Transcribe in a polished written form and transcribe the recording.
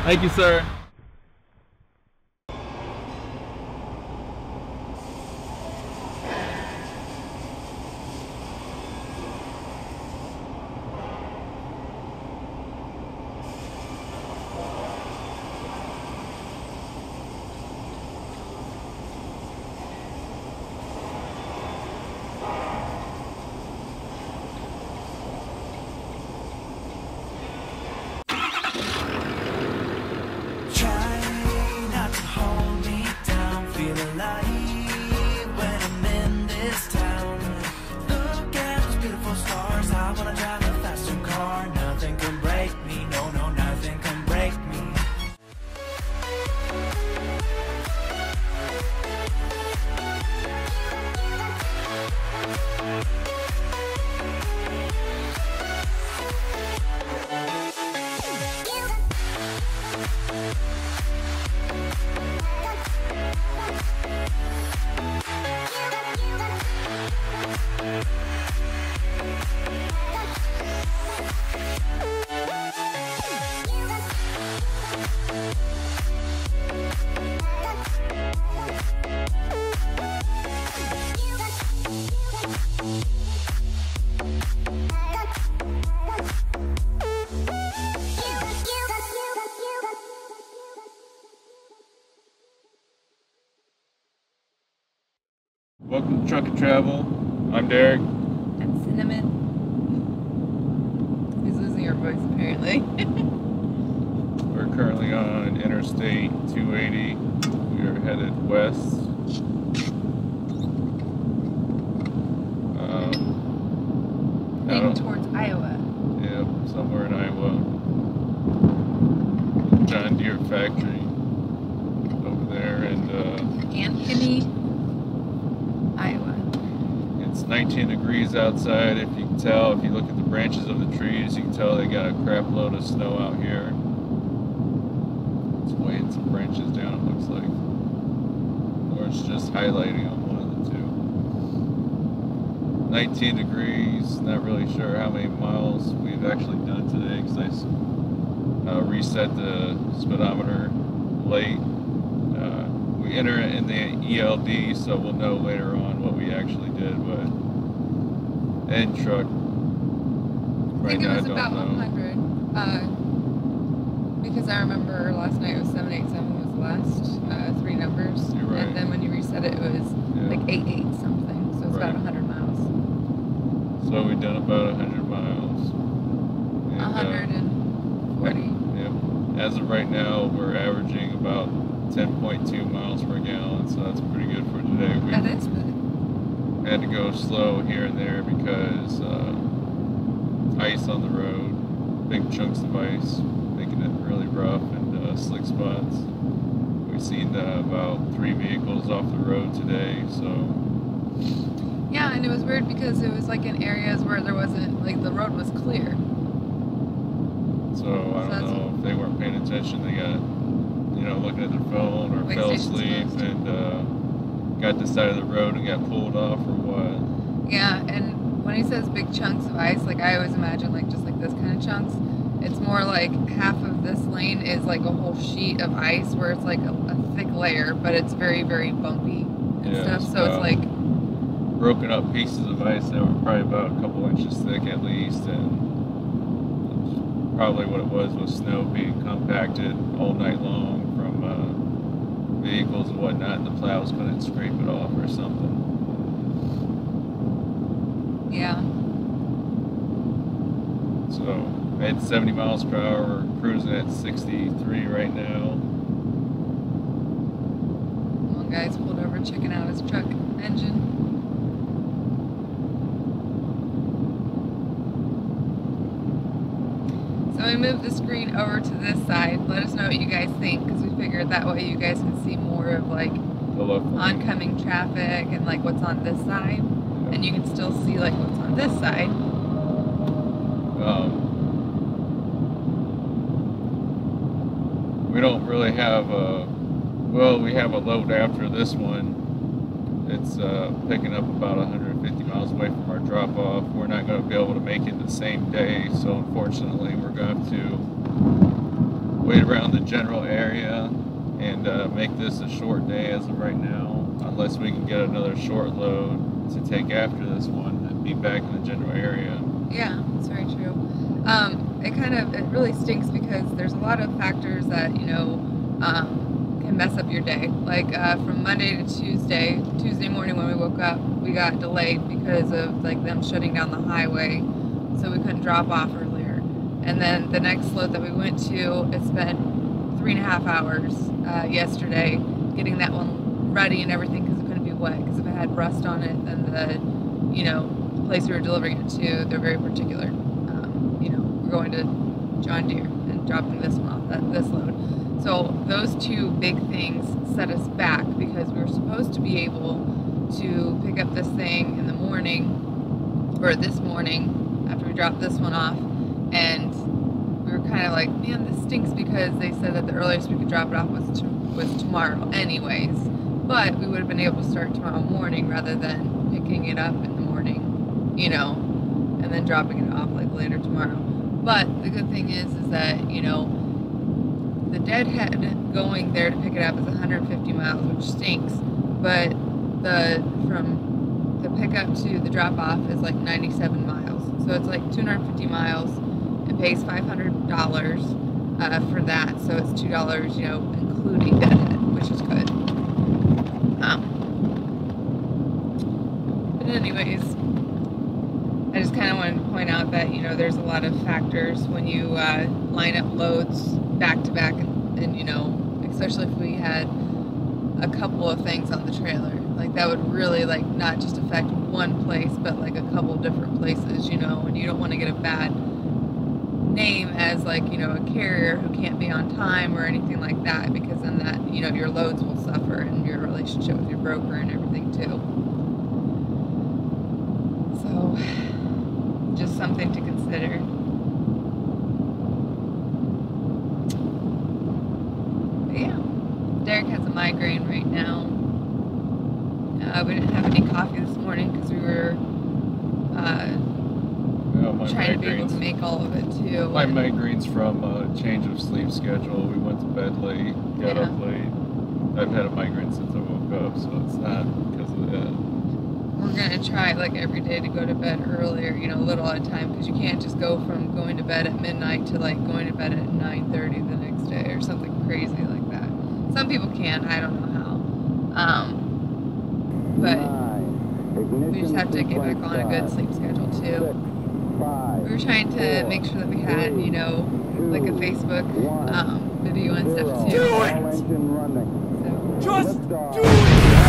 Thank you, sir. Welcome to Truck and Travel. I'm Derek. I'm Cinnamon. Who's losing her voice apparently. We're currently on Interstate 280. We are headed west. Heading towards Iowa. Yeah, somewhere in Iowa. John Deere factory over there, and Ankeny, Iowa. It's 19 degrees outside. If you can tell, if you look at the branches of the trees, you can tell they got a crap load of snow out here. It's weighing some branches down, it looks like. Or it's just highlighting on one of the two. 19 degrees, not really sure how many miles we've actually done today because I reset the speedometer late. We enter it in the ELD, so we'll know later on what we actually did, but end truck right now I don't know. I think it was about 100, because I remember last night it was 787 was the last three numbers. You're right. And then when you reset it, it was like 88 something, so it's about 100 miles. So we've done about 100 miles. And, 140. Yeah. As of right now, we're averaging about 10.2 miles per gallon, so that's pretty good for today. We That is good. had to go slow here and there because ice on the road, big chunks of ice, making it really rough and slick spots. We've seen about 3 vehicles off the road today, so. Yeah, and it was weird because it was like in areas where there wasn't, like the road was clear. So I don't know if they weren't paying attention. They got, looking at their phone or fell asleep and got this side of the road and got pulled off or what. Yeah, and when he says big chunks of ice, like I always imagine like just like this kind of chunks. It's more like half of this lane is like a whole sheet of ice where it's like a thick layer, but it's very, very bumpy and stuff. So it's like broken up pieces of ice that were probably about a couple inches thick at least, and probably what it was snow being compacted all night long from vehicles and whatnot, and the plows couldn't scrape it off or something. Yeah. So at 70 miles per hour, we're cruising at 63 right now. One guy's pulled over checking out his truck engine. So we moved the screen over to this side. Let us know what you guys think, because we figured that way you guys can see more of like oncoming traffic and like what's on this side, and you can still see like what's on this side. We don't really have we have a load after this one. It's picking up about 150 miles away from our drop-off. We're not going to be able to make it the same day, so unfortunately we're going to have to wait around the general area and make this a short day as of right now, unless we can get another short load to take after this one and be back in the general area. Yeah, that's very true. It really stinks because there's a lot of factors that, can mess up your day. Like from Monday to Tuesday morning when we woke up, we got delayed because of like them shutting down the highway, so we couldn't drop off earlier. And then the next load that we went to, it spent 3.5 hours yesterday getting that one ready and everything because it couldn't be wet, because if it had rust on it, then the place we were delivering it to, they're very particular. We're going to John Deere and dropping this one off, this load. So those two big things set us back because we were supposed to be able to pick up this thing in the morning, or this morning after we dropped this one off, and we were kind of like, man, this stinks because they said that the earliest we could drop it off was tomorrow anyways, but we would have been able to start tomorrow morning rather than picking it up in the morning, and then dropping it off like later tomorrow. But the good thing is that, the deadhead going there to pick it up is 150 miles, which stinks, but from the pickup to the drop-off is like 97 miles. So it's like 250 miles. It pays $500 for that, so it's $2, including deadhead, which is good. But anyways, I just kind of wanted to point out that, there's a lot of factors when you line up loads back to back, and especially if we had a couple of things on the trailer, like that would really like not just affect one place, but like a couple different places, and you don't want to get a bad name as like, a carrier who can't be on time or anything like that, because then that, your loads will suffer and your relationship with your broker and everything too. So just something to consider. But yeah, Derek has a migraine right now. We didn't have any coffee this morning because we were trying to be able to make all of it too. My migraine's from a change of sleep schedule. We went to bed late, got up late. I've had a migraine since I woke up, so it's not because of that. We're going to try like every day to go to bed earlier, a little at a time, because you can't just go from going to bed at midnight to like going to bed at 9:30 the next day or something crazy like that. Some people can, I don't know how. But we just have to get back on a good sleep schedule too. We were trying to make sure that we had, like a Facebook video and stuff too. Do it! So, Just do it!